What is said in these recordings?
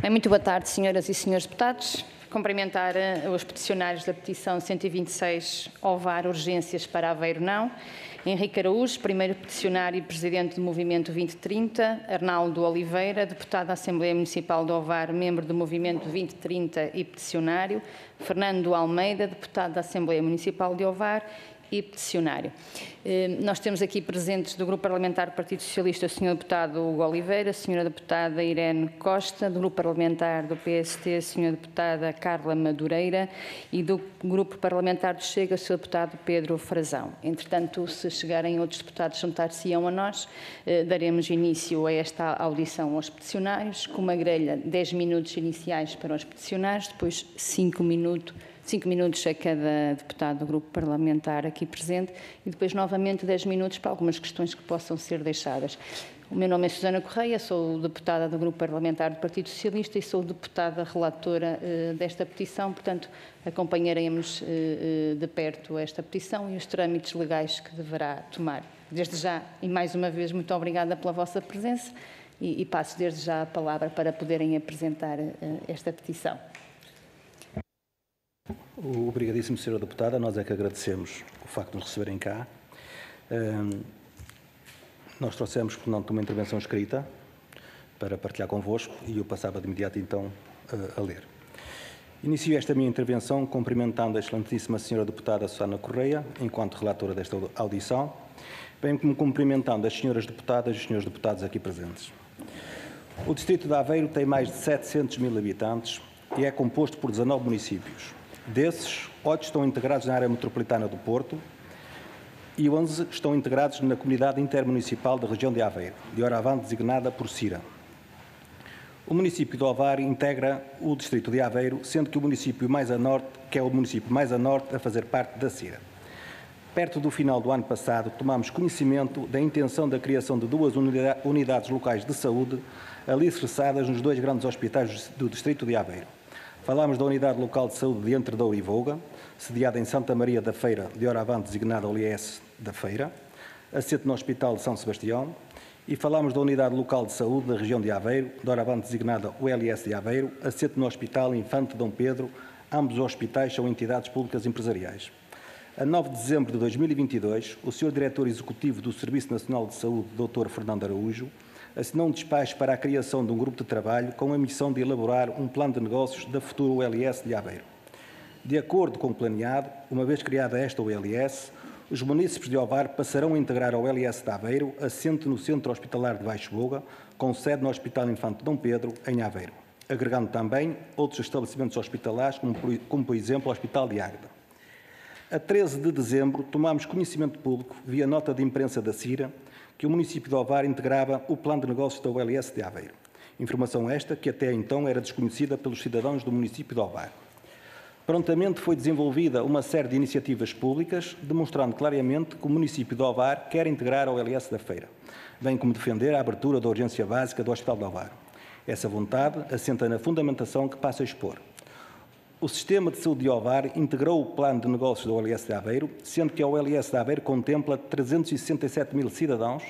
Bem, muito boa tarde, senhoras e senhores deputados. Cumprimentar os peticionários da petição 126, Ovar, urgências para Aveiro não. Henrique Araújo, primeiro peticionário e presidente do Movimento 2030. Arnaldo Oliveira, deputado da Assembleia Municipal de Ovar, membro do Movimento 2030 e peticionário. Fernando Almeida, deputado da Assembleia Municipal de Ovar e peticionário. Nós temos aqui presentes do Grupo Parlamentar do Partido Socialista o Sr. Deputado Hugo Oliveira, a Sra. Deputada Irene Costa, do Grupo Parlamentar do PST, a Sra. Deputada Carla Madureira e do Grupo Parlamentar do Chega, o Sr. Deputado Pedro Frazão. Entretanto, se chegarem outros deputados juntar-se-ão a nós, daremos início a esta audição aos peticionários, com uma grelha 10 minutos iniciais para os peticionários, depois 5 minutos a cada deputado do grupo parlamentar aqui presente e depois novamente 10 minutos para algumas questões que possam ser deixadas. O meu nome é Susana Correia, sou deputada do grupo parlamentar do Partido Socialista e sou deputada relatora desta petição, portanto acompanharemos de perto esta petição e os trâmites legais que deverá tomar. Desde já, e mais uma vez, muito obrigada pela vossa presença e passo desde já a palavra para poderem apresentar esta petição. Obrigadíssimo, Sra. Deputada. Nós é que agradecemos o facto de nos receberem cá. Nós trouxemos, portanto, uma intervenção escrita para partilhar convosco e eu passava de imediato, então, a ler. Inicio esta minha intervenção cumprimentando a excelentíssima Sra. Deputada Susana Correia, enquanto relatora desta audição, bem como cumprimentando as senhoras deputadas e os senhores deputados aqui presentes. O distrito de Aveiro tem mais de 700 mil habitantes e é composto por 19 municípios. Desses, 8 estão integrados na área metropolitana do Porto e 11 estão integrados na comunidade intermunicipal da região de Aveiro, de Oravante designada por Sira. O município de Ovar integra o distrito de Aveiro, sendo que o município mais a norte, que é o município mais a norte a fazer parte da Sira. Perto do final do ano passado, tomamos conhecimento da intenção da criação de 2 unidades locais de saúde alicerçadas nos 2 grandes hospitais do distrito de Aveiro. Falámos da Unidade Local de Saúde de Entre Douro e Voga, sediada em Santa Maria da Feira de Oravante, designada OLS da Feira, assente no Hospital de São Sebastião, e falámos da Unidade Local de Saúde da região de Aveiro, de Oravante, designada OLS de Aveiro, assente no Hospital Infante Dom Pedro. Ambos os hospitais são entidades públicas empresariais. A 9 de dezembro de 2022, o Sr. Diretor Executivo do Serviço Nacional de Saúde, Dr. Fernando Araújo, assinou um despacho para a criação de um grupo de trabalho com a missão de elaborar um plano de negócios da futura OLS de Aveiro. De acordo com o planeado, uma vez criada esta OLS, os munícipes de Ovar passarão a integrar a OLS de Aveiro, assente no Centro Hospitalar de Baixo Voga, com sede no Hospital Infante Dom Pedro, em Aveiro, agregando também outros estabelecimentos hospitalares, como por exemplo o Hospital de Águeda. A 13 de dezembro, tomámos conhecimento público, via nota de imprensa da CIRA, que o município de Ovar integrava o plano de negócios da OLS de Aveiro. Informação esta que até então era desconhecida pelos cidadãos do município de Ovar. Prontamente foi desenvolvida uma série de iniciativas públicas, demonstrando claramente que o município de Ovar quer integrar a OLS da Feira, bem como defender a abertura da urgência básica do Hospital de Ovar. Essa vontade assenta na fundamentação que passo a expor. O Sistema de Saúde de Ovar integrou o plano de negócios da OLS de Aveiro, sendo que a OLS de Aveiro contempla 367 mil cidadãos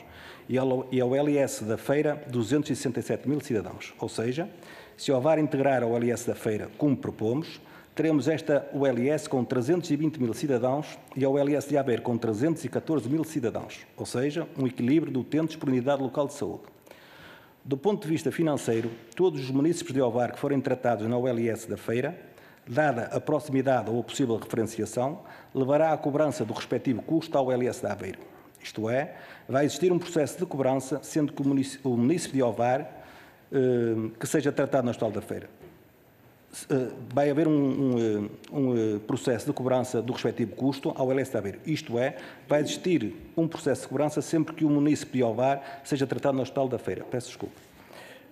e a OLS da Feira 267 mil cidadãos. Ou seja, se Ovar integrar a OLS da Feira como propomos, teremos esta OLS com 320 mil cidadãos e a OLS de Aveiro com 314 mil cidadãos. Ou seja, um equilíbrio de utentes por unidade local de saúde. Do ponto de vista financeiro, todos os municípios de Ovar que forem tratados na OLS da Feira, dada a proximidade ou a possível referenciação, levará à cobrança do respectivo custo à OLS de Aveiro. Isto é, vai existir um processo de cobrança, sendo que o município de Ovar que seja tratado no Hospital da Feira. Vai haver um processo de cobrança do respectivo custo à OLS de Aveiro. Isto é, vai existir um processo de cobrança sempre que o município de Ovar seja tratado no Hospital da Feira. Peço desculpa.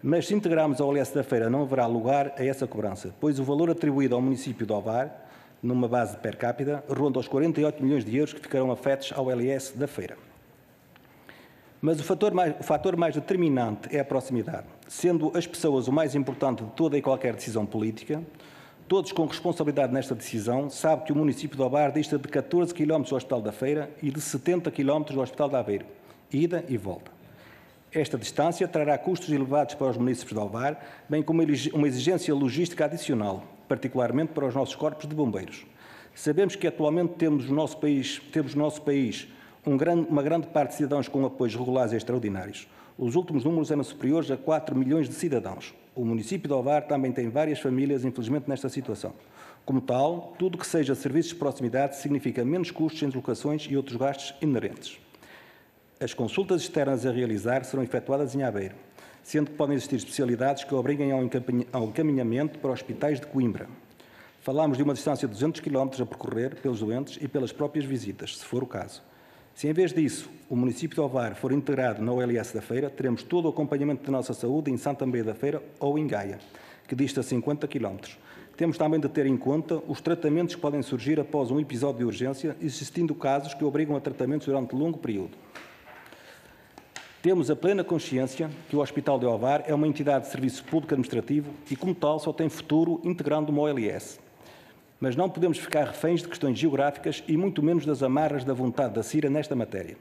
Mas se integrarmos a OLS da Feira, não haverá lugar a essa cobrança, pois o valor atribuído ao município de Ovar, numa base per capita, ronda os 48 milhões de euros que ficarão afetos à OLS da Feira. Mas o fator mais determinante é a proximidade, sendo as pessoas o mais importante de toda e qualquer decisão política. Todos com responsabilidade nesta decisão sabem que o município de Ovar dista de 14 km do Hospital da Feira e de 70 km do Hospital de Aveiro, ida e volta. Esta distância trará custos elevados para os municípios de Ovar, bem como uma exigência logística adicional, particularmente para os nossos corpos de bombeiros. Sabemos que atualmente temos no nosso país uma grande parte de cidadãos com apoios regulares e extraordinários. Os últimos números eram superiores a 4 milhões de cidadãos. O município de Ovar também tem várias famílias, infelizmente, nesta situação. Como tal, tudo que seja serviços de proximidade significa menos custos em deslocações e outros gastos inerentes. As consultas externas a realizar serão efetuadas em Aveiro, sendo que podem existir especialidades que obriguem ao encaminhamento para hospitais de Coimbra. Falamos de uma distância de 200 km a percorrer pelos doentes e pelas próprias visitas, se for o caso. Se, em vez disso, o município de Ovar for integrado na OLS da Feira, teremos todo o acompanhamento da nossa saúde em Santa Maria da Feira ou em Gaia, que dista 50 km. Temos também de ter em conta os tratamentos que podem surgir após um episódio de urgência, existindo casos que obrigam a tratamentos durante longo período. Temos a plena consciência que o Hospital de Ovar é uma entidade de serviço público administrativo e, como tal, só tem futuro integrando uma OLS. Mas não podemos ficar reféns de questões geográficas e muito menos das amarras da vontade da CIRA nesta matéria.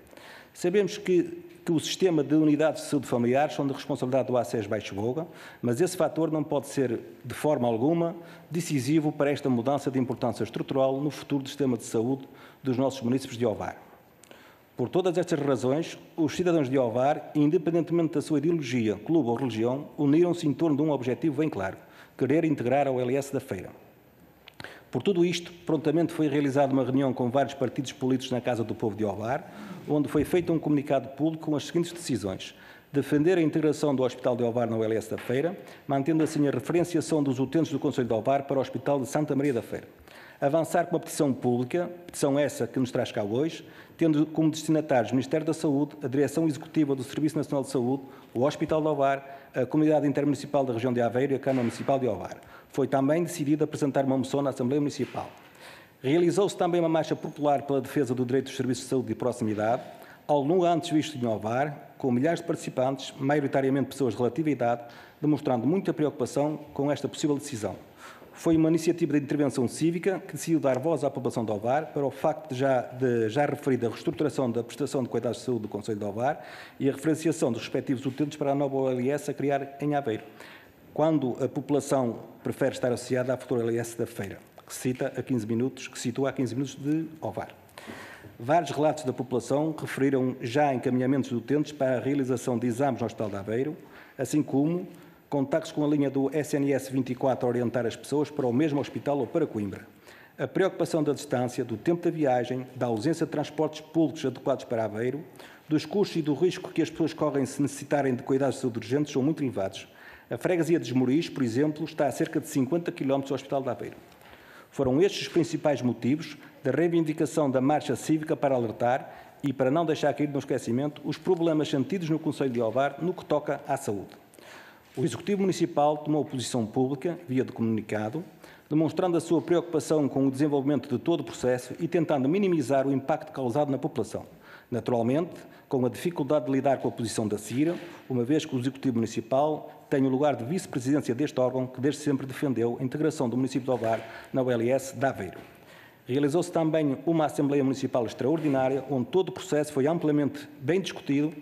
Sabemos que o sistema de unidades de saúde familiares são de responsabilidade do ACES Baixo Voga, mas esse fator não pode ser, de forma alguma, decisivo para esta mudança de importância estrutural no futuro do sistema de saúde dos nossos municípios de Ovar. Por todas estas razões, os cidadãos de Ovar, independentemente da sua ideologia, clube ou religião, uniram-se em torno de um objetivo bem claro: querer integrar a OLS da Feira. Por tudo isto, prontamente foi realizada uma reunião com vários partidos políticos na Casa do Povo de Ovar, onde foi feito um comunicado público com as seguintes decisões: defender a integração do Hospital de Ovar na OLS da Feira, mantendo assim a referenciação dos utentes do Conselho de Ovar para o Hospital de Santa Maria da Feira. Avançar com uma petição pública, petição essa que nos traz cá hoje, tendo como destinatários o Ministério da Saúde, a Direção Executiva do Serviço Nacional de Saúde, o Hospital de Ovar, a Comunidade Intermunicipal da Região de Aveiro e a Câmara Municipal de Ovar. Foi também decidido apresentar uma moção na Assembleia Municipal. Realizou-se também uma marcha popular pela defesa do direito dos serviços de saúde de proximidade, algo nunca antes visto em Ovar, com milhares de participantes, maioritariamente pessoas de relativa idade, demonstrando muita preocupação com esta possível decisão. Foi uma iniciativa de intervenção cívica que decidiu dar voz à população de Ovar para o facto de já referida reestruturação da prestação de cuidados de saúde do Conselho de Ovar e a referenciação dos respectivos utentes para a nova OLS a criar em Aveiro, quando a população prefere estar associada à futura OLS da Feira, que situa a 15 minutos de Ovar. Vários relatos da população referiram já encaminhamentos de utentes para a realização de exames no Hospital de Aveiro, assim como contactos com a linha do SNS 24 a orientar as pessoas para o mesmo hospital ou para Coimbra. A preocupação da distância, do tempo da viagem, da ausência de transportes públicos adequados para Aveiro, dos custos e do risco que as pessoas correm se necessitarem de cuidados de saúde urgentes são muito elevados. A freguesia de Esmoriz, por exemplo, está a cerca de 50 km do Hospital de Aveiro. Foram estes os principais motivos da reivindicação da marcha cívica para alertar e para não deixar cair no esquecimento os problemas sentidos no Conselho de Ovar no que toca à saúde. O Executivo Municipal tomou posição pública, via de comunicado, demonstrando a sua preocupação com o desenvolvimento de todo o processo e tentando minimizar o impacto causado na população. Naturalmente, com a dificuldade de lidar com a posição da CIRA, uma vez que o Executivo Municipal tem o lugar de vice-presidência deste órgão, que desde sempre defendeu a integração do município de Ovar na OLS de Aveiro. Realizou-se também uma Assembleia Municipal extraordinária, onde todo o processo foi amplamente bem discutido,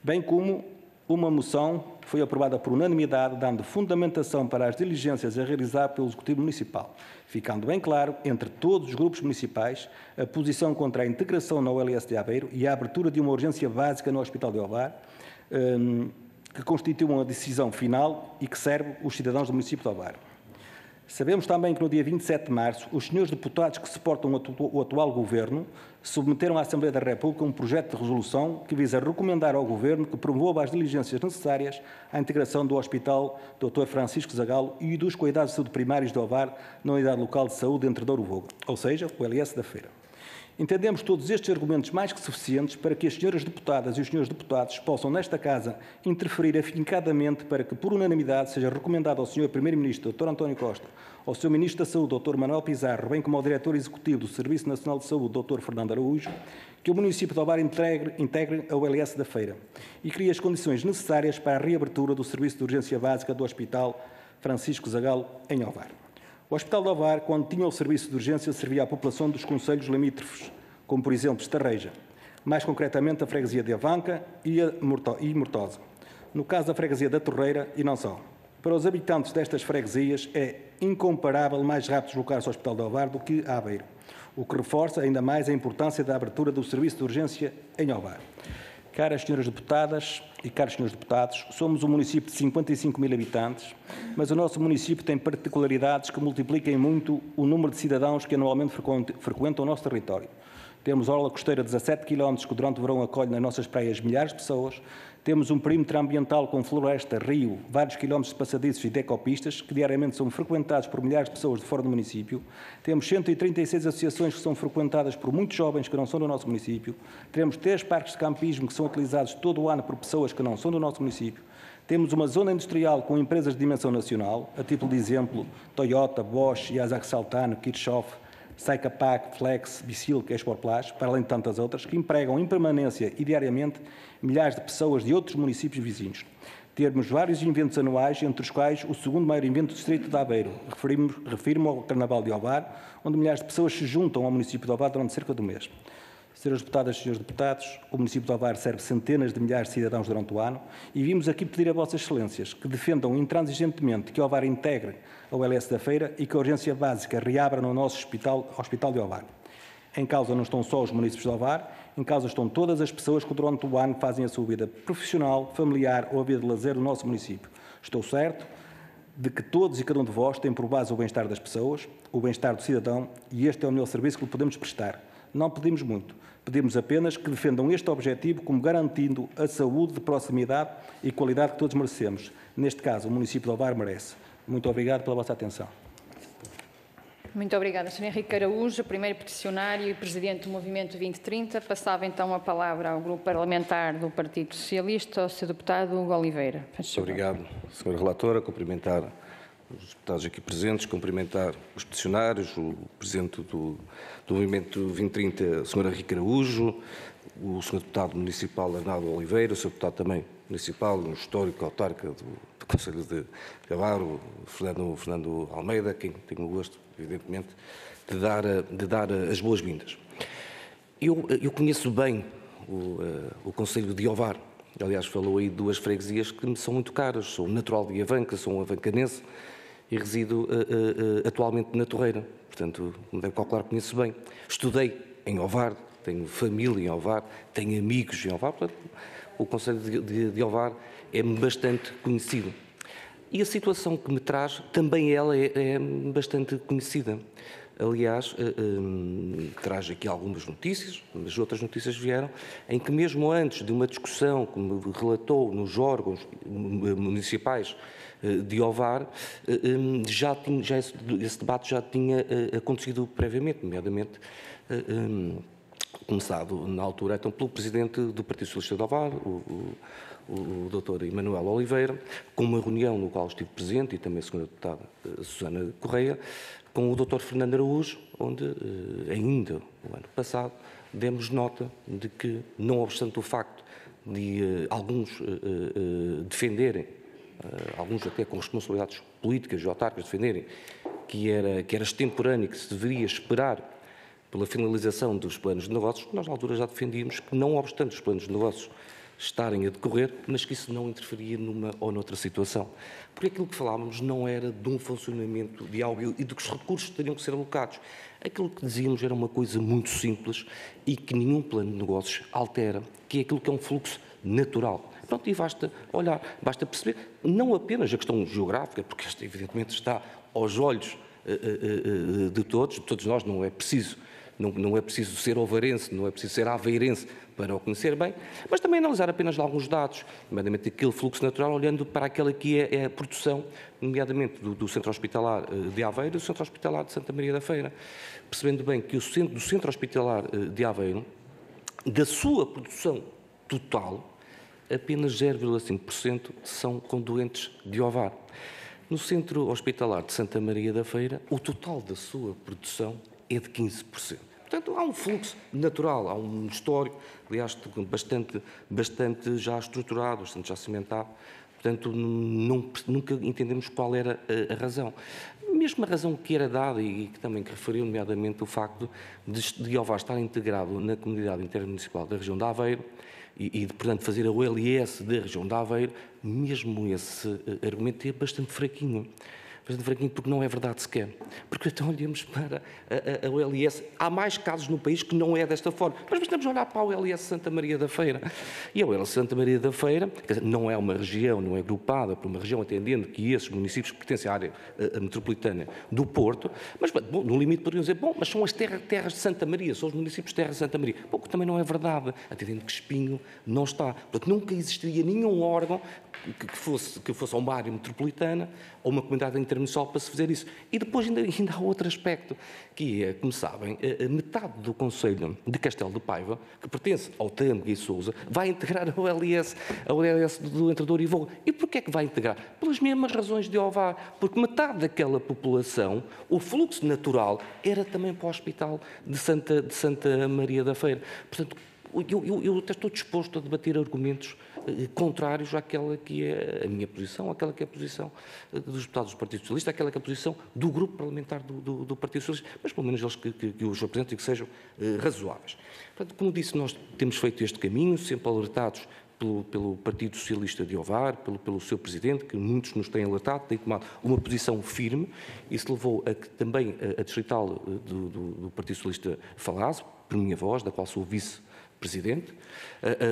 bem como uma moção foi aprovada por unanimidade, dando fundamentação para as diligências a realizar pelo Executivo Municipal, ficando bem claro, entre todos os grupos municipais, a posição contra a integração na OLS de Aveiro e a abertura de uma urgência básica no Hospital de Ovar, que constitui uma decisão final e que serve os cidadãos do município de Ovar. Sabemos também que no dia 27 de março, os senhores deputados que suportam o atual Governo submeteram à Assembleia da República um projeto de resolução que visa recomendar ao Governo que promova as diligências necessárias à integração do Hospital Dr. Francisco Zagalo e dos cuidados de saúde primários de Ovar na Unidade Local de Saúde entre Douro Voga, ou seja, o OLS da Feira. Entendemos todos estes argumentos mais que suficientes para que as senhoras deputadas e os senhores deputados possam, nesta Casa, interferir afincadamente para que, por unanimidade, seja recomendado ao Sr. Primeiro-Ministro, Dr. António Costa, ao Sr. Ministro da Saúde, Dr. Manuel Pizarro, bem como ao Diretor Executivo do Serviço Nacional de Saúde, Dr. Fernando Araújo, que o município de Ovar integre a OLS da Feira e crie as condições necessárias para a reabertura do Serviço de Urgência Básica do Hospital Francisco Zagalo, em Ovar. O Hospital de Ovar, quando tinha o serviço de urgência, servia à população dos concelhos limítrofes, como por exemplo Estarreja, mais concretamente a freguesia de Avanca e Mortosa. no caso da freguesia da Torreira e não só. Para os habitantes destas freguesias é incomparável mais rápido deslocar-se ao Hospital de Ovar do que a Aveiro, o que reforça ainda mais a importância da abertura do serviço de urgência em Ovar. Caras senhoras deputadas e caros senhores deputados, somos um município de 55 mil habitantes, mas o nosso município tem particularidades que multiplicam muito o número de cidadãos que anualmente frequentam o nosso território. Temos orla costeira de 17 km que durante o verão acolhe nas nossas praias milhares de pessoas. Temos um perímetro ambiental com floresta, rio, vários quilómetros de passadiços e decopistas que diariamente são frequentados por milhares de pessoas de fora do município. Temos 136 associações que são frequentadas por muitos jovens que não são do nosso município. Temos 3 parques de campismo que são utilizados todo o ano por pessoas que não são do nosso município. Temos uma zona industrial com empresas de dimensão nacional, a título de exemplo, Toyota, Bosch, Yazaki Saltano, Kirchhoff, Saicapac, Flex, Bicilca, Exporplast, para além de tantas outras, que empregam em permanência e diariamente milhares de pessoas de outros municípios vizinhos. Temos vários eventos anuais, entre os quais o segundo maior evento do distrito de Aveiro. Refiro-me ao Carnaval de Ovar, onde milhares de pessoas se juntam ao município de Ovar durante cerca de um mês. Senhoras deputadas e senhores deputados, o município de Ovar serve centenas de milhares de cidadãos durante o ano e vimos aqui pedir a vossas excelências que defendam intransigentemente que Ovar integre ao LS da Feira e que a urgência básica reabra no nosso Hospital de Ovar. Em causa não estão só os municípios de Ovar, em causa estão todas as pessoas que durante o ano fazem a sua vida profissional, familiar ou a vida de lazer no nosso município. Estou certo de que todos e cada um de vós têm por base o bem-estar das pessoas, o bem-estar do cidadão, e este é o melhor serviço que lhe podemos prestar. Não pedimos muito, pedimos apenas que defendam este objetivo como garantindo a saúde de proximidade e qualidade que todos merecemos. Neste caso, o município de Ovar merece. Muito obrigado pela vossa atenção. Muito obrigada, Sr. Henrique Araújo, primeiro peticionário e presidente do Movimento 2030. Passava então a palavra ao grupo parlamentar do Partido Socialista, ao Sr. deputado Hugo Oliveira. Muito obrigado, Sra. Relatora. Cumprimentar os deputados aqui presentes, cumprimentar os peticionários, o presidente do Movimento 2030, Sr. Henrique Araújo, o Sr. deputado municipal Arnaldo Oliveira, o Sr. deputado também municipal, um histórico autarca do Conselho de Avaro, Fernando Almeida, quem tenho o gosto, evidentemente, de dar as boas-vindas. Eu conheço bem o Conselho de Ovar. Aliás, falou aí de 2 freguesias que me são muito caras. Sou natural de Avanca, sou um avancanense e resido atualmente na Torreira. Portanto, me deve calcular, conheço bem. Estudei em Ovar, tenho família em Ovar, tenho amigos em Ovar. Portanto, o Conselho de Ovar é bastante conhecido. E a situação que me traz, também ela é bastante conhecida. Aliás, traz aqui algumas notícias, mas outras notícias vieram, em que mesmo antes de uma discussão, como relatou nos órgãos municipais de Ovar, esse debate já tinha acontecido previamente, nomeadamente começado na altura então pelo presidente do Partido Socialista de Ovar, o Dr. Emanuel Oliveira, com uma reunião no qual estive presente, e também a Sra. Deputada Susana Correia, com o Dr. Fernando Araújo, onde ainda o ano passado demos nota de que, não obstante o facto de alguns defenderem, alguns até com responsabilidades políticas e autárquicas defenderem que era extemporâneo, que se deveria esperar pela finalização dos planos de negócios, nós na altura já defendíamos que, não obstante os planos de negócios estarem a decorrer, mas que isso não interferia numa ou noutra situação. Porque aquilo que falávamos não era de um funcionamento de algo e de que os recursos teriam que ser alocados. Aquilo que dizíamos era uma coisa muito simples e que nenhum plano de negócios altera, que é aquilo que é um fluxo natural. Pronto, e basta olhar, basta perceber, não apenas a questão geográfica, porque esta evidentemente está aos olhos de todos nós, não é preciso ser ovarense, não é preciso ser aveirense para o conhecer bem, mas também analisar apenas alguns dados, nomeadamente aquele fluxo natural, olhando para aquela que é a produção, nomeadamente do Centro Hospitalar de Aveiro e do Centro Hospitalar de Santa Maria da Feira, percebendo bem que do Centro Hospitalar de Aveiro, da sua produção total, apenas 0,5% são com doentes de Ovar. No Centro Hospitalar de Santa Maria da Feira, o total da sua produção é de 15%. Portanto, há um fluxo natural, há um histórico, aliás, bastante já estruturado, bastante já cimentado. Portanto, nunca entendemos qual era a razão. Mesmo a razão que era dada e que também referiu, nomeadamente, o facto de Ovar estar integrado na comunidade intermunicipal da região de Aveiro portanto, fazer a OLS da região de Aveiro, mesmo esse argumento é bastante fraquinho. Porque não é verdade sequer. Porque então olhamos para a OLS. Há mais casos no país que não é desta forma. Mas bastamos olhar para a OLS Santa Maria da Feira. E a OLS Santa Maria da Feira, quer dizer, não é uma região, não é agrupada por uma região, atendendo que esses municípios que pertencem à área metropolitana do Porto, mas bom, no limite poderiam dizer, bom, mas são as terras de Santa Maria, são os municípios de terra de Santa Maria. Bom, que também não é verdade, atendendo que Espinho não está. Portanto, nunca existiria nenhum órgão que fosse uma área metropolitana ou uma comunidade intermunicipal para se fazer isso. E depois ainda há outro aspecto, que é, como sabem, metade do Conselho de Castelo de Paiva, que pertence ao Tâmega e Sousa, vai integrar a OLS do Entrador e Voga. E porquê é que vai integrar? Pelas mesmas razões de Ovar, porque metade daquela população, o fluxo natural era também para o Hospital de Santa Maria da Feira. Portanto, eu até estou disposto a debater argumentos contrários àquela que é a minha posição, àquela que é a posição dos deputados do Partido Socialista, àquela que é a posição do grupo parlamentar do Partido Socialista, mas pelo menos eles que os representem e que sejam razoáveis. Portanto, como disse, nós temos feito este caminho, sempre alertados pelo Partido Socialista de Ovar, pelo seu Presidente, que muitos nos têm alertado, têm tomado uma posição firme. Isso levou a que também a distrital do Partido Socialista falasse, por minha voz, da qual sou vice-presidente,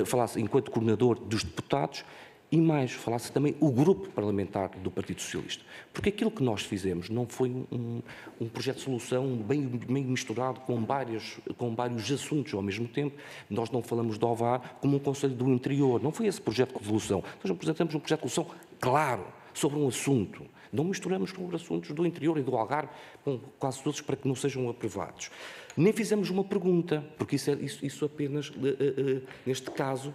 falasse enquanto coordenador dos deputados e mais, falasse também o grupo parlamentar do Partido Socialista. Porque aquilo que nós fizemos não foi um projeto de solução bem misturado com vários assuntos ao mesmo tempo. Nós não falamos de Ovar como um Conselho do Interior. Não foi esse projeto de solução. Nós apresentamos um projeto de solução claro sobre um assunto. Não misturamos com os assuntos do interior e do Algarve, quase todos, para que não sejam aprovados. Nem fizemos uma pergunta, porque isso apenas, neste caso,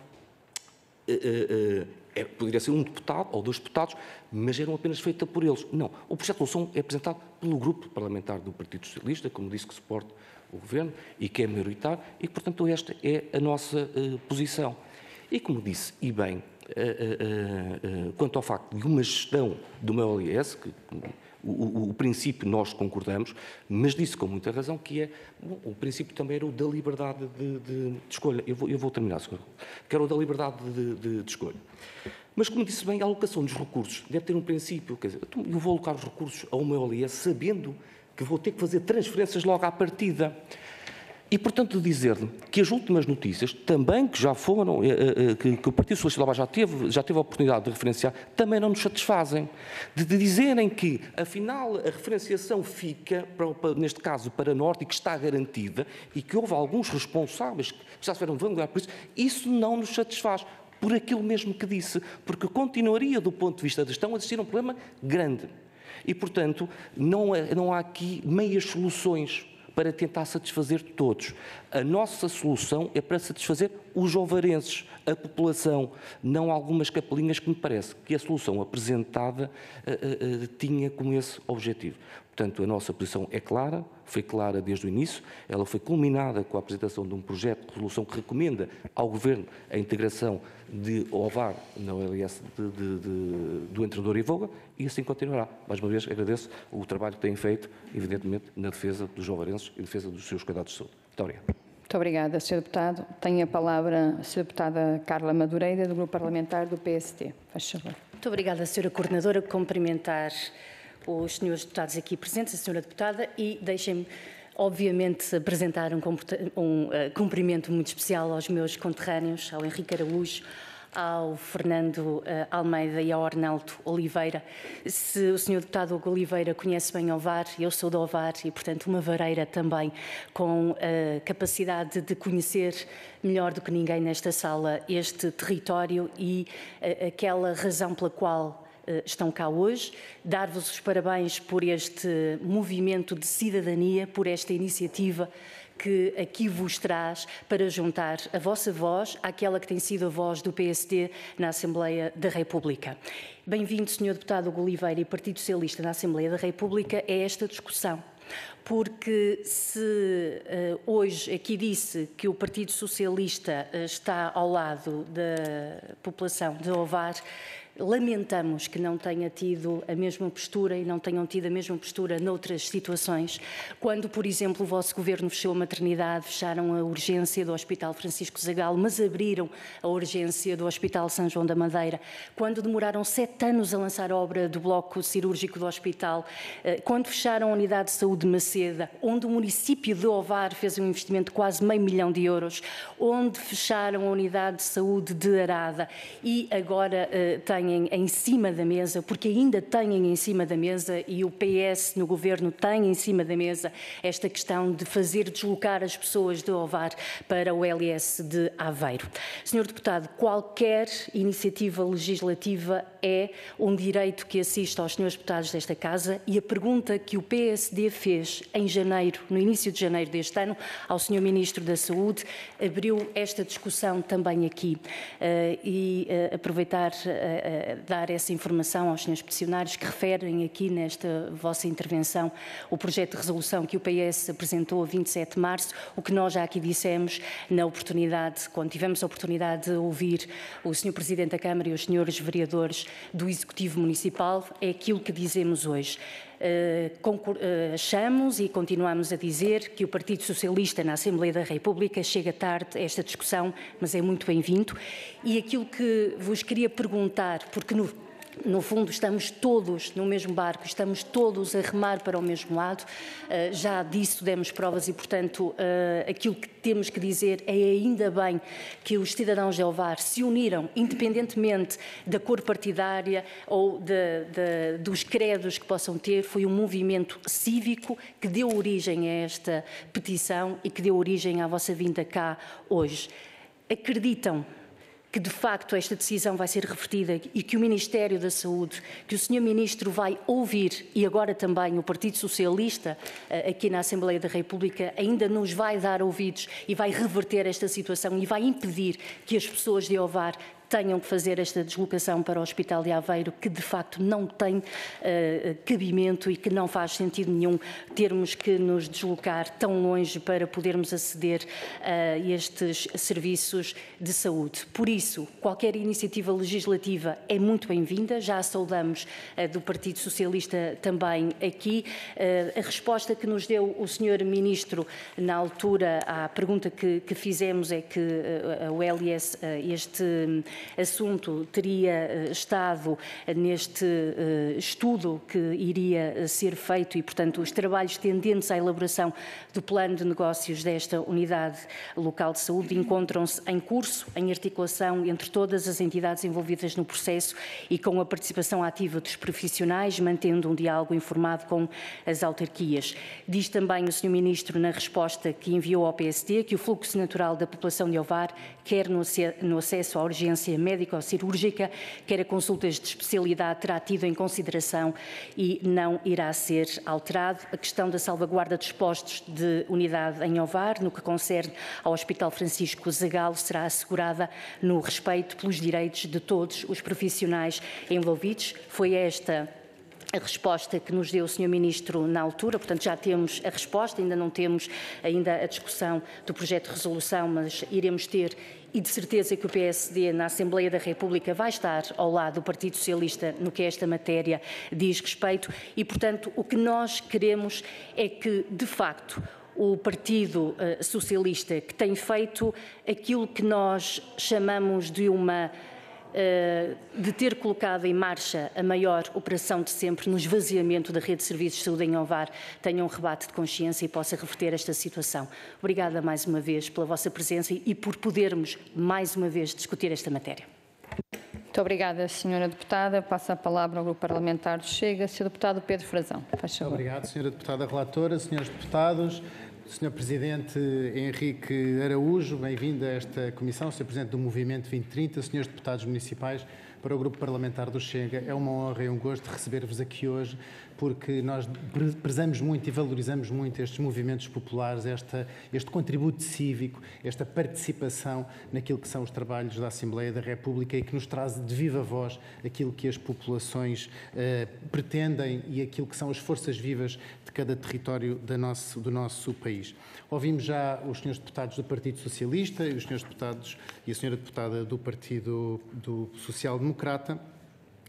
poderia ser um deputado ou 2 deputados, mas eram apenas feitas por eles. Não. O projeto de solução é apresentado pelo grupo parlamentar do Partido Socialista, como disse, que suporta o Governo e que é maioritário, e, portanto, esta é a nossa posição. E, como disse, e bem, quanto ao facto de uma gestão de uma OLS, que o princípio nós concordamos, mas disse com muita razão que é, bom, o princípio também era o da liberdade de escolha. Eu vou terminar, senhor. Que era o da liberdade de escolha. Mas, como disse bem, a alocação dos recursos deve ter um princípio. Quer dizer, eu vou alocar os recursos a uma OLS sabendo que vou ter que fazer transferências logo à partida. E, portanto, dizer-lhe que as últimas notícias, também que já foram, que o Partido Socialista já teve a oportunidade de referenciar, também não nos satisfazem. De dizerem que, afinal, a referenciação fica, neste caso, para Norte e que está garantida, e que houve alguns responsáveis que já se tiveram vanguardar por isso, isso não nos satisfaz. Por aquilo mesmo que disse, porque continuaria, do ponto de vista da gestão, a existir um problema grande. E, portanto, não há aqui meias soluções para tentar satisfazer todos. A nossa solução é para satisfazer os ovarenses, a população, não algumas capelinhas que me parece que a solução apresentada tinha como esse objetivo. Portanto, a nossa posição é clara, foi clara desde o início, ela foi culminada com a apresentação de um projeto de resolução que recomenda ao Governo a integração de Ovar na OLS do Entrador e Voga, e assim continuará. Mais uma vez, agradeço o trabalho que têm feito, evidentemente, na defesa dos ovarenses e defesa dos seus cuidados de saúde. Muito obrigado. Muito obrigada, Sr. Deputado. Tem a palavra a Sra. Deputada Carla Madureira, do Grupo Parlamentar do PST. Faz favor. Muito obrigada, Sra. Coordenadora. Cumprimentar os senhores deputados aqui presentes, a Sra. Deputada, e deixem-me, obviamente, apresentar um cumprimento muito especial aos meus conterrâneos, ao Henrique Araújo, ao Fernando Almeida e ao Arnaldo Oliveira. Se o Sr. Deputado Hugo Oliveira conhece bem Ovar, eu sou de Ovar e, portanto, uma vareira também com a capacidade de conhecer melhor do que ninguém nesta sala este território e aquela razão pela qual estão cá hoje, dar-vos os parabéns por este movimento de cidadania, por esta iniciativa que aqui vos traz para juntar a vossa voz àquela que tem sido a voz do PSD na Assembleia da República. Bem-vindo, Sr. Deputado Hugo Oliveira e Partido Socialista na Assembleia da República, a esta discussão. Porque se hoje aqui disse que o Partido Socialista está ao lado da população de Ovar, Lamentamos que não tenha tido a mesma postura e não tenham tido a mesma postura noutras situações, quando, por exemplo, o vosso governo fechou a maternidade, fecharam a urgência do Hospital Francisco Zagalo, mas abriram a urgência do Hospital São João da Madeira, quando demoraram 7 anos a lançar a obra do bloco cirúrgico do hospital, quando fecharam a unidade de saúde de Maceda, onde o município de Ovar fez um investimento de quase €500 milhão, onde fecharam a unidade de saúde de Arada e agora têm em cima da mesa, porque ainda têm em cima da mesa, e o PS no governo tem em cima da mesa esta questão de fazer deslocar as pessoas de Ovar para o LS de Aveiro. Senhor Deputado, qualquer iniciativa legislativa é um direito que assiste aos senhores deputados desta Casa, e a pergunta que o PSD fez em janeiro, no início de janeiro deste ano, ao Sr. Ministro da Saúde, abriu esta discussão também aqui. Aproveitar dar essa informação aos senhores peticionários que referem aqui nesta vossa intervenção o projeto de resolução que o PS apresentou a 27 de março, o que nós já aqui dissemos na oportunidade, quando tivemos a oportunidade de ouvir o Sr. Presidente da Câmara e os senhores vereadores do Executivo Municipal, é aquilo que dizemos hoje. Achamos e continuamos a dizer que o Partido Socialista na Assembleia da República chega tarde a esta discussão, mas é muito bem-vindo. E aquilo que vos queria perguntar, porque no fundo estamos todos no mesmo barco, estamos todos a remar para o mesmo lado, já disso demos provas e, portanto, aquilo que temos que dizer é ainda bem que os cidadãos de Ovar se uniram, independentemente da cor partidária ou dos credos que possam ter. Foi um movimento cívico que deu origem a esta petição e que deu origem à vossa vinda cá hoje. Acreditam que, de facto, esta decisão vai ser revertida e que o Ministério da Saúde, que o Sr. Ministro vai ouvir, e agora também o Partido Socialista, aqui na Assembleia da República, ainda nos vai dar ouvidos e vai reverter esta situação e vai impedir que as pessoas de Ovar tenham que fazer esta deslocação para o Hospital de Aveiro, que de facto não tem cabimento e que não faz sentido nenhum termos que nos deslocar tão longe para podermos aceder a estes serviços de saúde. Por isso, qualquer iniciativa legislativa é muito bem-vinda, já a saudamos do Partido Socialista também aqui. A resposta que nos deu o Sr. Ministro na altura à pergunta que fizemos é que o LS, este assunto teria estado neste estudo que iria ser feito e, portanto, os trabalhos tendentes à elaboração do plano de negócios desta unidade local de saúde encontram-se em curso, em articulação entre todas as entidades envolvidas no processo e com a participação ativa dos profissionais, mantendo um diálogo informado com as autarquias. Diz também o Sr. Ministro, na resposta que enviou ao PSD, que o fluxo natural da população de Ovar, quer no acesso à urgência médico-cirúrgica, quer a consultas de especialidade, terá tido em consideração e não irá ser alterado. A questão da salvaguarda dos postos de unidade em Ovar, no que concerne ao Hospital Francisco Zagalo, será assegurada no respeito pelos direitos de todos os profissionais envolvidos. Foi esta a resposta que nos deu o Sr. Ministro na altura, portanto já temos a resposta, ainda não temos ainda a discussão do projeto de resolução, mas iremos ter, e de certeza que o PSD na Assembleia da República vai estar ao lado do Partido Socialista no que esta matéria diz respeito e, portanto, o que nós queremos é que, de facto, o Partido Socialista, que tem feito aquilo que nós chamamos de ter colocado em marcha a maior operação de sempre no esvaziamento da rede de serviços de saúde em Ovar, tenha um rebate de consciência e possa reverter esta situação. Obrigada mais uma vez pela vossa presença e por podermos mais uma vez discutir esta matéria. Muito obrigada, Sra. Deputada. Passo a palavra ao Grupo Parlamentar do Chega. Sr. Deputado Pedro Frazão, faz favor. Obrigado, Sra. Deputada Relatora, Srs. Deputados, Sr. Presidente Henrique Araújo, bem-vindo a esta Comissão, Sr. Presidente do Movimento 2030, Srs. Deputados Municipais, para o Grupo Parlamentar do Chega. É uma honra e um gosto receber-vos aqui hoje, porque nós prezamos muito e valorizamos muito estes movimentos populares, este contributo cívico, esta participação naquilo que são os trabalhos da Assembleia da República e que nos traz de viva voz aquilo que as populações pretendem e aquilo que são as forças vivas de cada território do nosso país. Ouvimos já os senhores deputados do Partido Socialista e os senhores deputados e a senhora deputada do Partido Social Democrata.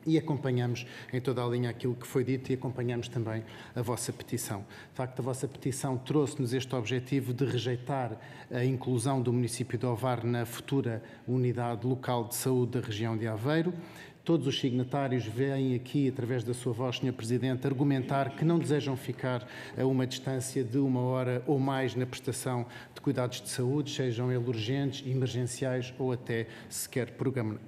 e acompanhamos em toda a linha aquilo que foi dito e acompanhamos também a vossa petição. De facto, a vossa petição trouxe-nos este objetivo de rejeitar a inclusão do município de Ovar na futura unidade local de saúde da região de Aveiro. Todos os signatários vêm aqui, através da sua voz, Sr. Presidente, argumentar que não desejam ficar a uma distância de 1 hora ou mais na prestação de cuidados de saúde, sejam eles urgentes, emergenciais ou até sequer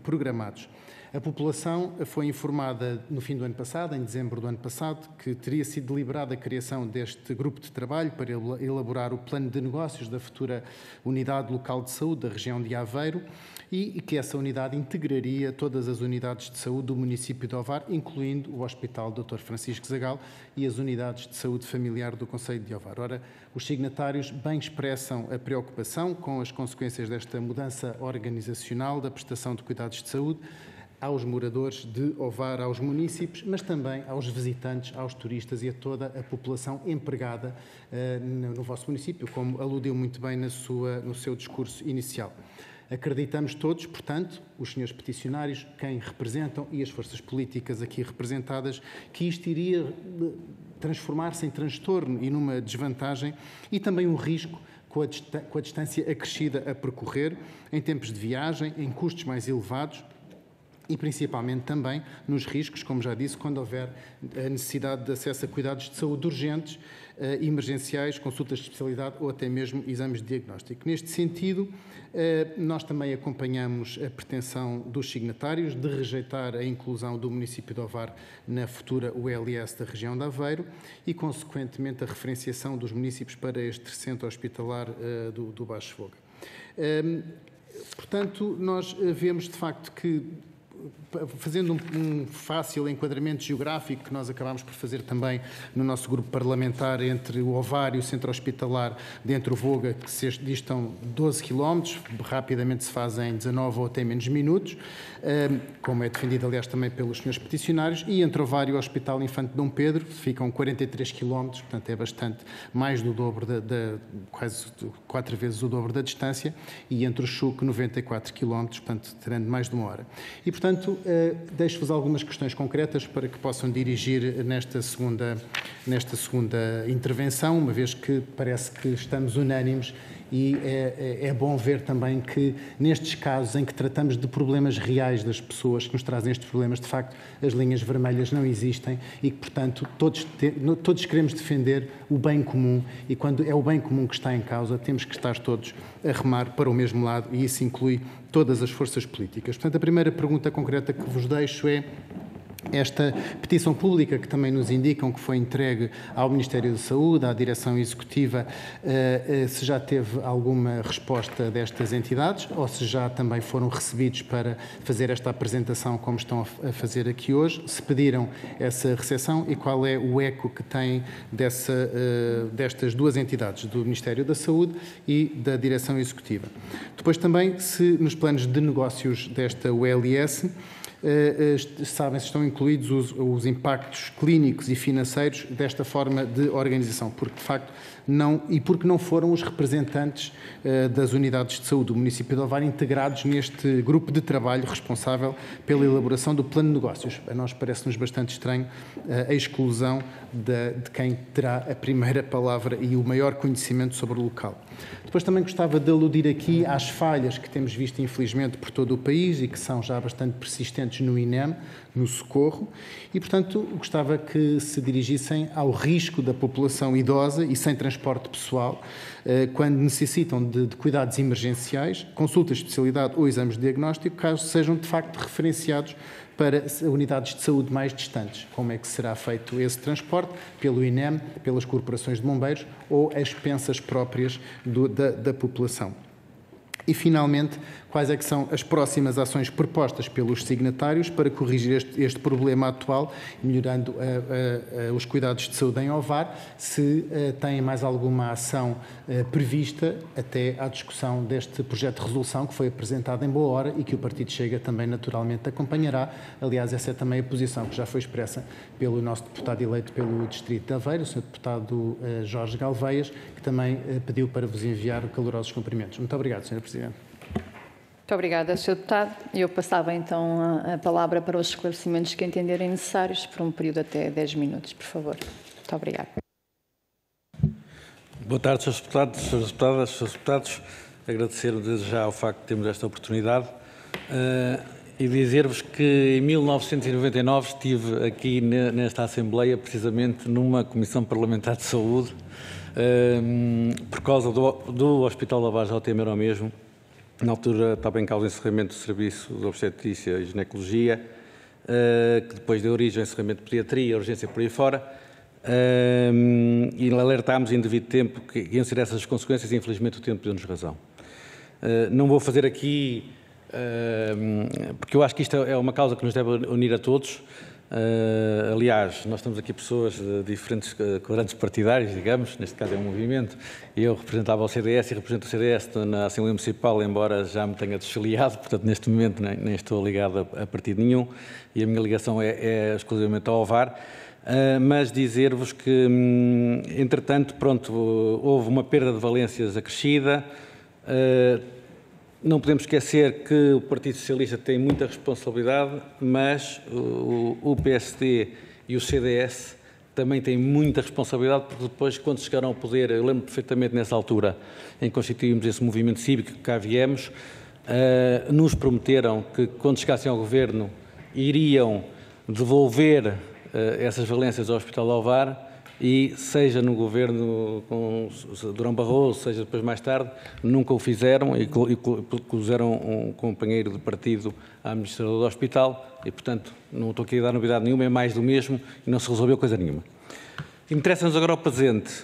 programados. A população foi informada no fim do ano passado, em dezembro do ano passado, que teria sido deliberada a criação deste grupo de trabalho para elaborar o plano de negócios da futura unidade local de saúde da região de Aveiro e que essa unidade integraria todas as unidades de saúde do município de Ovar, incluindo o Hospital Dr. Francisco Zagal e as unidades de saúde familiar do concelho de Ovar. Ora, os signatários bem expressam a preocupação com as consequências desta mudança organizacional da prestação de cuidados de saúde aos moradores de Ovar, aos municípios, mas também aos visitantes, aos turistas e a toda a população empregada no vosso município, como aludiu muito bem no seu discurso inicial. Acreditamos todos, portanto, os senhores peticionários, quem representam e as forças políticas aqui representadas, que isto iria transformar-se em transtorno e numa desvantagem e também um risco com a distância acrescida a percorrer, em tempos de viagem, em custos mais elevados, e principalmente também nos riscos, como já disse, quando houver a necessidade de acesso a cuidados de saúde urgentes, emergenciais, consultas de especialidade ou até mesmo exames de diagnóstico. Neste sentido, nós também acompanhamos a pretensão dos signatários de rejeitar a inclusão do município de Ovar na futura ULS da região de Aveiro e, consequentemente, a referenciação dos municípios para este centro hospitalar do Baixo Voga. Portanto, nós vemos de facto que, fazendo um fácil enquadramento geográfico que nós acabámos por fazer também no nosso grupo parlamentar entre o Ovar e o centro hospitalar de Entre o Voga, que se distam 12 km, rapidamente se fazem 19 ou até menos minutos, como é defendido aliás também pelos senhores peticionários, e entre Ovar e o Hospital Infante Dom Pedro ficam 43 km, portanto é bastante mais do dobro, quase 4 vezes o dobro da distância, e entre o Chuco 94 km, portanto terando mais de 1 hora. E portanto deixo-vos algumas questões concretas para que possam dirigir nesta segunda intervenção, uma vez que parece que estamos unânimes e é bom ver também que nestes casos em que tratamos de problemas reais das pessoas que nos trazem estes problemas, de facto, as linhas vermelhas não existem e que, portanto, todos queremos defender o bem comum e quando é o bem comum que está em causa, temos que estar todos a remar para o mesmo lado e isso inclui todas as forças políticas. Portanto, a primeira pergunta concreta que vos deixo é: esta petição pública que também nos indicam que foi entregue ao Ministério da Saúde, à Direção Executiva, se já teve alguma resposta destas entidades ou se já também foram recebidos para fazer esta apresentação como estão a fazer aqui hoje, se pediram essa recepção e qual é o eco que têm destas duas entidades, do Ministério da Saúde e da Direção Executiva. Depois também, se nos planos de negócios desta ULS, sabem se estão incluídos os impactos clínicos e financeiros desta forma de organização, porque de facto porque não foram os representantes das unidades de saúde do município de Ovar integrados neste grupo de trabalho responsável pela elaboração do plano de negócios. A nós parece-nos bastante estranho a exclusão de quem terá a primeira palavra e o maior conhecimento sobre o local. Depois também gostava de aludir aqui às falhas que temos visto infelizmente por todo o país e que são já bastante persistentes no INEM, no socorro, e portanto gostava que se dirigissem ao risco da população idosa e sem transporte pessoal, quando necessitam de cuidados emergenciais, consultas de especialidade ou exames de diagnóstico, caso sejam de facto referenciados para unidades de saúde mais distantes. Como é que será feito esse transporte? Pelo INEM, pelas corporações de bombeiros ou as expensas próprias da população. E, finalmente, quais é que são as próximas ações propostas pelos signatários para corrigir este problema atual, melhorando os cuidados de saúde em Ovar, se têm mais alguma ação prevista até à discussão deste projeto de resolução que foi apresentado em boa hora e que o Partido Chega também naturalmente acompanhará. Aliás, essa é também a posição que já foi expressa pelo nosso deputado eleito pelo Distrito de Aveiro, o Sr. Deputado Jorge Galveias, que também pediu para vos enviar calorosos cumprimentos. Muito obrigado, Sr. Presidente. Muito obrigada, Sr. Deputado. Eu passava então a palavra para os esclarecimentos que entenderem necessários por um período até 10 minutos, por favor. Muito obrigada. Boa tarde, Srs. Deputados, Sras. Deputadas, Srs. Deputados. Agradecer desde já o facto de termos esta oportunidade e dizer-vos que em 1999 estive aqui nesta Assembleia, precisamente numa Comissão Parlamentar de Saúde, por causa do Hospital da Vargem Alto Temer ao mesmo. Na altura estava em causa o encerramento do serviço de obstetrícia e ginecologia, que depois deu origem ao encerramento de pediatria, urgência por aí fora, e alertámos em devido tempo que iam ser essas as consequências e infelizmente o tempo deu-nos razão. Não vou fazer aqui, porque eu acho que isto é uma causa que nos deve unir a todos. Aliás, nós estamos aqui pessoas de diferentes quadrantes partidários, digamos, neste caso é um movimento, e eu representava o CDS e represento o CDS na Assembleia Municipal, embora já me tenha desfiliado, portanto neste momento nem estou ligado a partido nenhum, e a minha ligação é exclusivamente ao OVAR, mas dizer-vos que, entretanto, pronto, houve uma perda de valências acrescida. Não podemos esquecer que o Partido Socialista tem muita responsabilidade, mas o PSD e o CDS também têm muita responsabilidade, porque depois, quando chegaram ao poder, eu lembro perfeitamente nessa altura, em que constituímos esse movimento cívico que cá viemos, nos prometeram que, quando chegassem ao governo, iriam devolver essas valências ao Hospital do Alvar, e seja no governo com Durão Barroso, seja depois mais tarde, nunca o fizeram e puseram um companheiro de partido à administradora do hospital e, portanto, não estou aqui a dar novidade nenhuma, é mais do mesmo e não se resolveu coisa nenhuma. Interessa-nos agora ao presente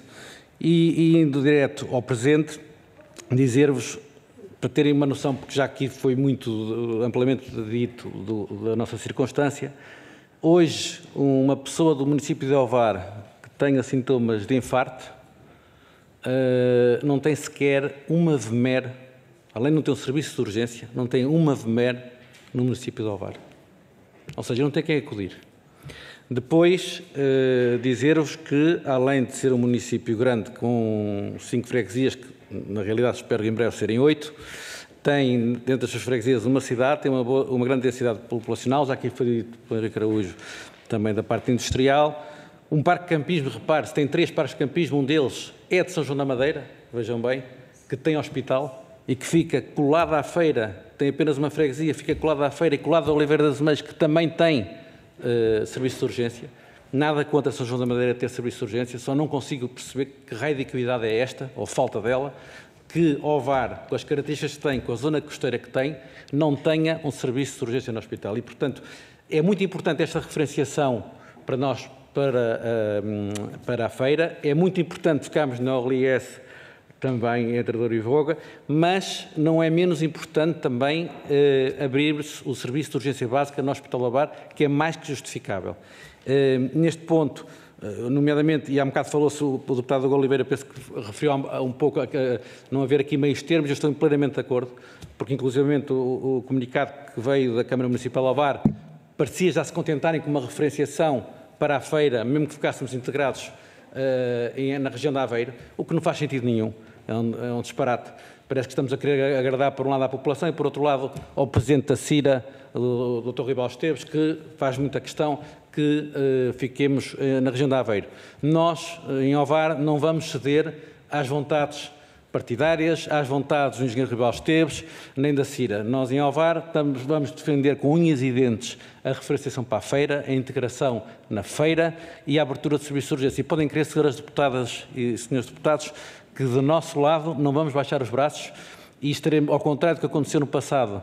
e indo direto ao presente, dizer-vos, para terem uma noção, porque já aqui foi muito amplamente dito da nossa circunstância, hoje uma pessoa do município de Ovar tenha sintomas de infarto, não tem sequer uma VMER, além de não ter um serviço de urgência, não tem uma VMER no município de Ovar. Ou seja, não tem quem acudir. Depois, dizer-vos que, além de ser um município grande com 5 freguesias, que na realidade espero em breve serem 8, tem dentro das suas freguesias uma cidade, tem uma grande densidade populacional, já aqui foi dito pelo Henrique Araújo, também da parte industrial. Um parque de campismo, repare-se, tem 3 parques de campismo, um deles é de São João da Madeira, vejam bem, que tem hospital e que fica colado à feira, tem apenas uma freguesia, fica colado à feira e colado a Oliveira das Meias, que também tem serviço de urgência. Nada contra São João da Madeira ter serviço de urgência, só não consigo perceber que raio de equidade é esta, ou falta dela, que Ovar, com as características que tem, com a zona costeira que tem, não tenha um serviço de urgência no hospital. E, portanto, é muito importante esta referenciação para nós, para a feira. É muito importante ficarmos na OLS também entre Douro e Voga, mas não é menos importante também abrir-se o serviço de urgência básica no Hospital do Alvar, que é mais que justificável. Neste ponto, nomeadamente, e há um bocado falou-se o deputado Hugo Oliveira, penso que referiu um pouco a não haver aqui meios termos, eu estou plenamente de acordo, porque inclusivamente o comunicado que veio da Câmara Municipal de Alvar parecia já se contentarem com uma referenciação para a feira, mesmo que ficássemos integrados na região da Aveiro, o que não faz sentido nenhum, é um disparate. Parece que estamos a querer agradar por um lado à população e por outro lado ao Presidente da CIRA, o Dr. Ribal Esteves, que faz muita questão que fiquemos na região da Aveiro. Nós, em Ovar, não vamos ceder às vontades partidárias, às vontades do Engenheiro Ribal Esteves, nem da CIRA. Nós, em Ovar, vamos defender com unhas e dentes a referenciação para a feira, a integração na feira e a abertura de serviços de urgência. E podem crer, senhoras deputadas e senhores deputados, que do nosso lado não vamos baixar os braços e estaremos, ao contrário do que aconteceu no passado,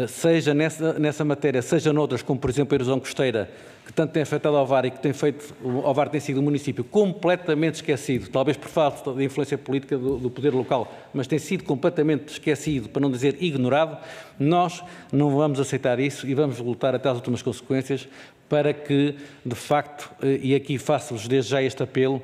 seja nessa matéria, seja noutras, como por exemplo a erosão costeira, que tanto tem afetado Ovar e que tem feito, Ovar tem sido um município completamente esquecido, talvez por falta de influência política do poder local, mas tem sido completamente esquecido, para não dizer ignorado. Nós não vamos aceitar isso e vamos lutar até às últimas consequências para que, de facto, e aqui faço-vos desde já este apelo,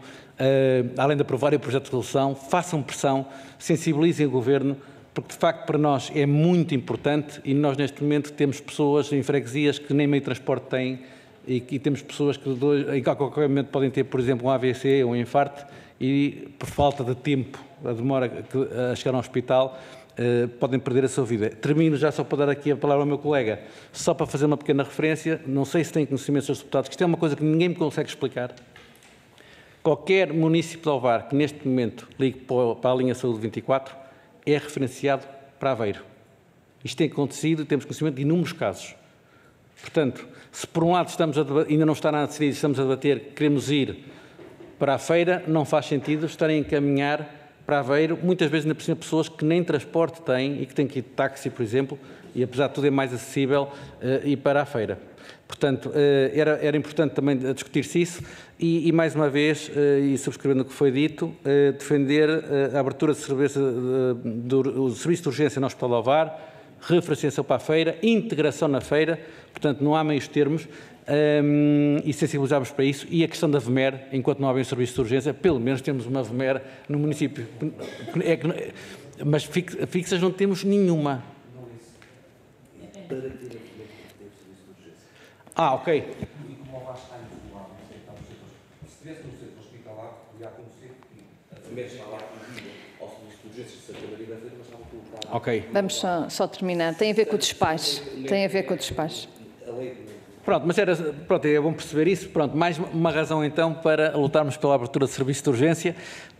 além de aprovarem o projeto de resolução, façam pressão, sensibilizem o Governo, porque de facto para nós é muito importante e nós neste momento temos pessoas em freguesias que nem meio de transporte têm e temos pessoas que em qualquer momento podem ter, por exemplo, um AVC ou um infarto e por falta de tempo, a demora a chegar ao hospital, podem perder a sua vida. Termino já só para dar aqui a palavra ao meu colega, só para fazer uma pequena referência, não sei se têm conhecimento, Srs. Deputados, que isto é uma coisa que ninguém me consegue explicar. Qualquer município de Ovar que neste momento ligue para a linha Saúde 24 é referenciado para Aveiro. Isto tem acontecido, temos conhecimento de inúmeros casos. Portanto, se por um lado ainda não está nada decidido, estamos a debater, queremos ir para a feira, não faz sentido estarem a encaminhar para Aveiro, muitas vezes ainda por cima pessoas que nem transporte têm e que têm que ir de táxi, por exemplo, e apesar de tudo é mais acessível ir para a feira. Portanto, era importante também discutir-se isso e, mais uma vez, e subscrevendo o que foi dito, defender a abertura do serviço de urgência no Hospital de Ovar, referenciação para a feira, integração na feira, portanto, não há meios termos, e sensibilizarmos para isso, e a questão da VMER, enquanto não há bem um serviço de urgência, pelo menos temos uma VMER no município, mas fixas não temos nenhuma. Ok. Se tivesse um centro hospitalar, podia acontecer que a VMER está lá ao serviço de urgência de Santa Maria da Feira, mas estava colocada. Ok. Vamos só terminar. Tem a ver com o despacho. Tem a ver com o despacho. Pronto, mas é bom perceber isso. Pronto, mais uma razão então para lutarmos pela abertura de serviço de urgência.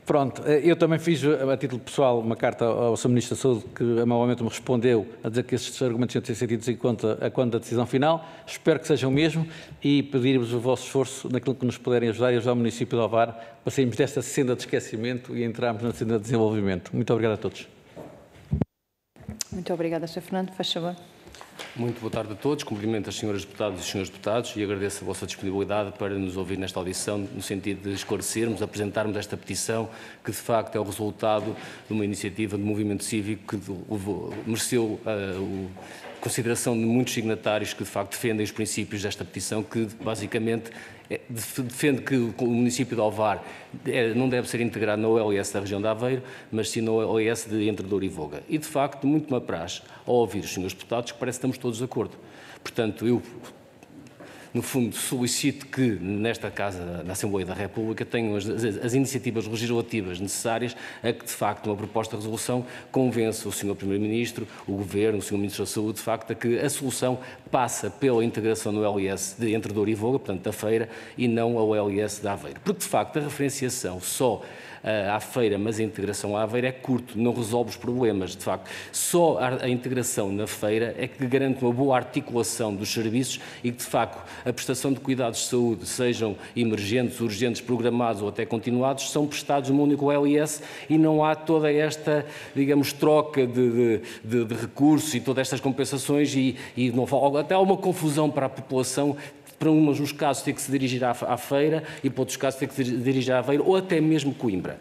Pronto, eu também fiz a título pessoal uma carta ao Sr. Ministro da Saúde que amavelmente me respondeu a dizer que estes argumentos tinham de ser tidos em conta a quando da decisão final. Espero que sejam o mesmo e pedir-vos o vosso esforço naquilo que nos puderem ajudar e ajudar o município de Ovar para sairmos desta senda de esquecimento e entrarmos na senda de desenvolvimento. Muito obrigado a todos. Muito obrigada, Sr. Fernando. Faz favor. Muito boa tarde a todos. Cumprimento as senhoras deputadas e os senhores deputados e agradeço a vossa disponibilidade para nos ouvir nesta audição, no sentido de esclarecermos, apresentarmos esta petição, que de facto é o resultado de uma iniciativa de movimento cívico que mereceu a consideração de muitos signatários que de facto defendem os princípios desta petição, que basicamente defende que o município de Ovar não deve ser integrado na OLS da região de Aveiro, mas sim na OLS de Entre Douro e Voga. E, de facto, muito me apraz ao ouvir os senhores deputados que parece que estamos todos de acordo. Portanto, eu, no fundo, solicito que nesta Casa, na Assembleia da República, tenham as iniciativas legislativas necessárias a que, de facto, uma proposta de resolução convença o Sr. Primeiro-Ministro, o Governo, o Sr. Ministro da Saúde, de facto, a que a solução passa pela integração no OLS de Entre Douro e Voga, portanto, da Feira, e não a OLS de Aveiro. Porque, de facto, a referenciação só à Feira, mas a integração à Aveiro é curto, não resolve os problemas, de facto. Só a integração na Feira é que garante uma boa articulação dos serviços e que, de facto, a prestação de cuidados de saúde, sejam emergentes, urgentes, programados ou até continuados, são prestados numa única OLS e não há toda esta, digamos, troca de recursos e todas estas compensações e não, até há uma confusão para a população. Para uns casos ter que se dirigir à Feira e para outros casos ter que se dirigir à Aveiro ou até mesmo Coimbra.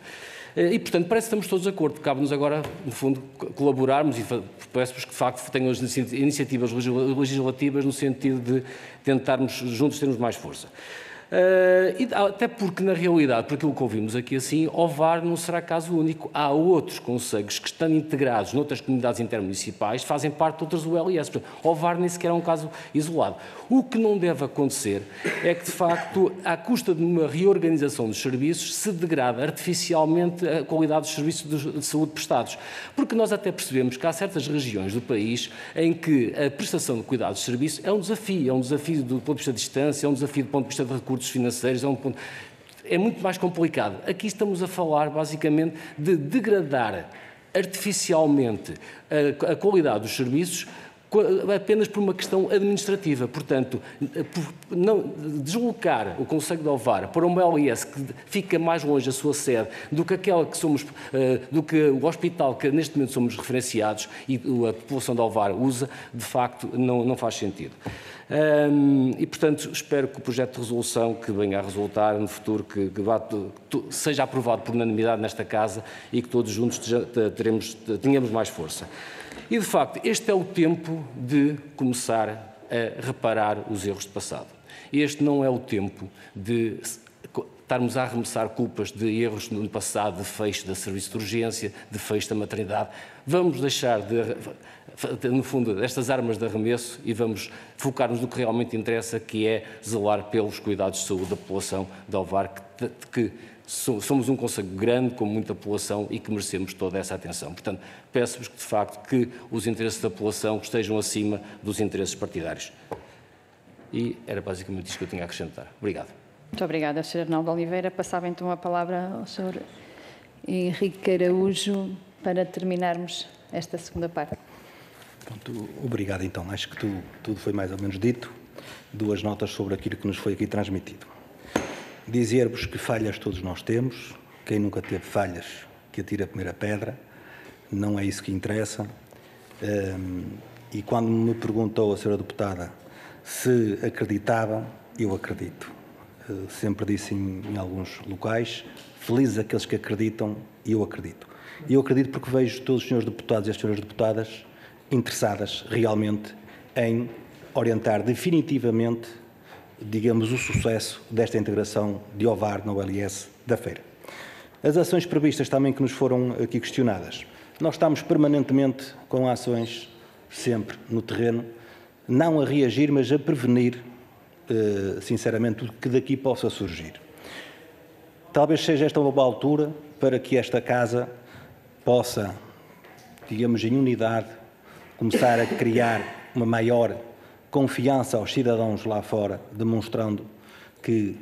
E, portanto, parece que estamos todos de acordo. Cabe-nos agora, no fundo, colaborarmos e peço-vos que, de facto, tenham as iniciativas legislativas no sentido de tentarmos juntos termos mais força. E até porque, na realidade, por aquilo que ouvimos aqui assim, Ovar não será caso único. Há outros concelhos que, estando integrados noutras comunidades intermunicipais, fazem parte de outras ULS. Portanto, Ovar nem sequer é um caso isolado. O que não deve acontecer é que, de facto, à custa de uma reorganização dos serviços, se degrada artificialmente a qualidade dos serviços de saúde prestados. Porque nós até percebemos que há certas regiões do país em que a prestação de cuidados de serviço é um desafio do ponto de vista de distância, é um desafio do ponto de vista de recursos financeiros, é muito mais complicado. Aqui estamos a falar, basicamente, de degradar artificialmente a qualidade dos serviços apenas por uma questão administrativa. Portanto, deslocar o Concelho de Ovar para uma OLS que fica mais longe da sua sede do que aquela que somos, do que o hospital que neste momento somos referenciados e a população de Ovar usa, de facto, não faz sentido. E, portanto, espero que o projeto de resolução que venha a resultar no futuro, que seja aprovado por unanimidade nesta Casa e que todos juntos tenhamos mais força. E, de facto, este é o tempo de começar a reparar os erros do passado. Este não é o tempo de estarmos a arremessar culpas de erros no passado, de fecho da serviço de urgência, de fecho da maternidade. Vamos deixar no fundo, destas armas de arremesso e vamos focar-nos no que realmente interessa, que é zelar pelos cuidados de saúde da população de Ovar, que Somos um concelho grande, com muita população e que merecemos toda essa atenção. Portanto, peço-vos que, de facto, que os interesses da população estejam acima dos interesses partidários. E era basicamente isto que eu tinha a acrescentar. Obrigado. Muito obrigada, Sr. Arnaldo Oliveira. Passava então a palavra ao Sr. Henrique Araújo para terminarmos esta segunda parte. Pronto, obrigado então. Acho que tudo foi mais ou menos dito. 2 notas sobre aquilo que nos foi aqui transmitido. Dizer-vos que falhas todos nós temos. Quem nunca teve falhas, que atire a primeira pedra. Não é isso que interessa. E quando me perguntou a senhora deputada se acreditava, eu acredito. Sempre disse em alguns locais, felizes aqueles que acreditam, e eu acredito. E eu acredito porque vejo todos os senhores deputados e as senhoras deputadas interessadas realmente em orientar definitivamente, digamos, o sucesso desta integração de Ovar na OLS da Feira. As ações previstas também que nos foram aqui questionadas. Nós estamos permanentemente com ações, sempre no terreno, não a reagir, mas a prevenir, sinceramente, o que daqui possa surgir. Talvez seja esta uma boa altura para que esta Casa possa, digamos, em unidade, começar a criar uma maior confiança aos cidadãos lá fora, demonstrando que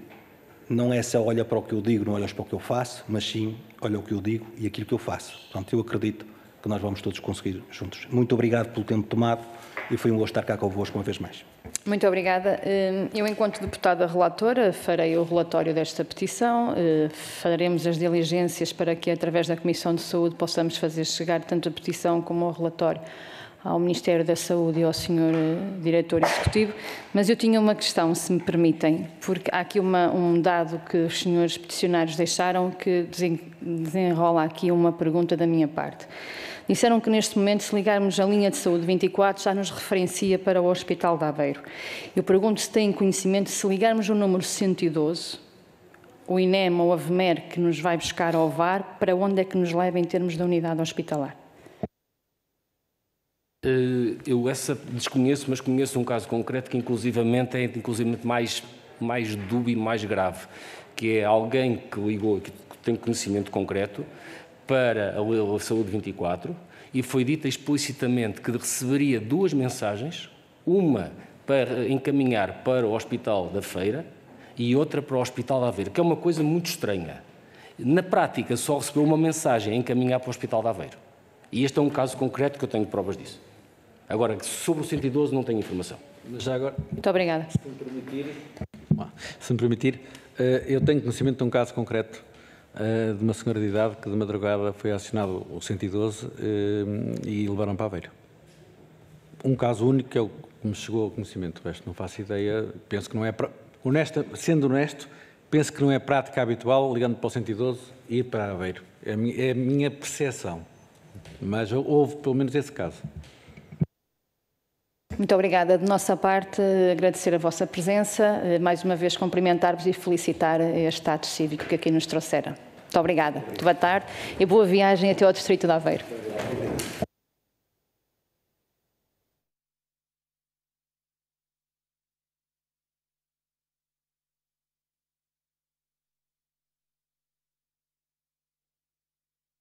não é só olha para o que eu digo, não olhas para o que eu faço, mas sim olha o que eu digo e aquilo que eu faço. Portanto, eu acredito que nós vamos todos conseguir juntos. Muito obrigado pelo tempo tomado e foi um gosto estar cá convosco uma vez mais. Muito obrigada. Eu, enquanto deputada relatora, farei o relatório desta petição, faremos as diligências para que, através da Comissão de Saúde, possamos fazer chegar tanto a petição como o relatório ao Ministério da Saúde e ao Sr. Diretor Executivo, mas eu tinha uma questão, se me permitem, porque há aqui um dado que os senhores peticionários deixaram que desenrola aqui uma pergunta da minha parte. Disseram que neste momento, se ligarmos a linha de saúde 24, já nos referencia para o Hospital de Aveiro. Eu pergunto se têm conhecimento, se ligarmos o número 112, o INEM ou a VMER que nos vai buscar ao VAR, para onde é que nos leva em termos da unidade hospitalar? Eu essa desconheço, mas conheço um caso concreto que inclusivamente é mais dúbio e mais grave, que é alguém que ligou, que tem conhecimento concreto, para a Saúde 24 e foi dita explicitamente que receberia 2 mensagens, uma para encaminhar para o Hospital da Feira e outra para o Hospital de Aveiro, que é uma coisa muito estranha. Na prática, só recebeu uma mensagem a encaminhar para o Hospital de Aveiro. E este é um caso concreto que eu tenho provas disso. Agora, sobre o 112 não tenho informação. Mas já agora... Muito obrigada. Se me permitir, eu tenho conhecimento de um caso concreto de uma senhora de idade que de madrugada foi acionado o 112 e levaram para Aveiro. Um caso único que é o que me chegou ao conhecimento. O resto não faço ideia, penso que não é... Sendo honesto, penso que não é prática habitual, ligando para o 112, ir para Aveiro. É a minha percepção. Mas houve pelo menos esse caso. Muito obrigada. De nossa parte, agradecer a vossa presença, mais uma vez cumprimentar-vos e felicitar este ato cívico que aqui nos trouxeram. Muito obrigada. Muito boa tarde e boa viagem até ao Distrito de Aveiro.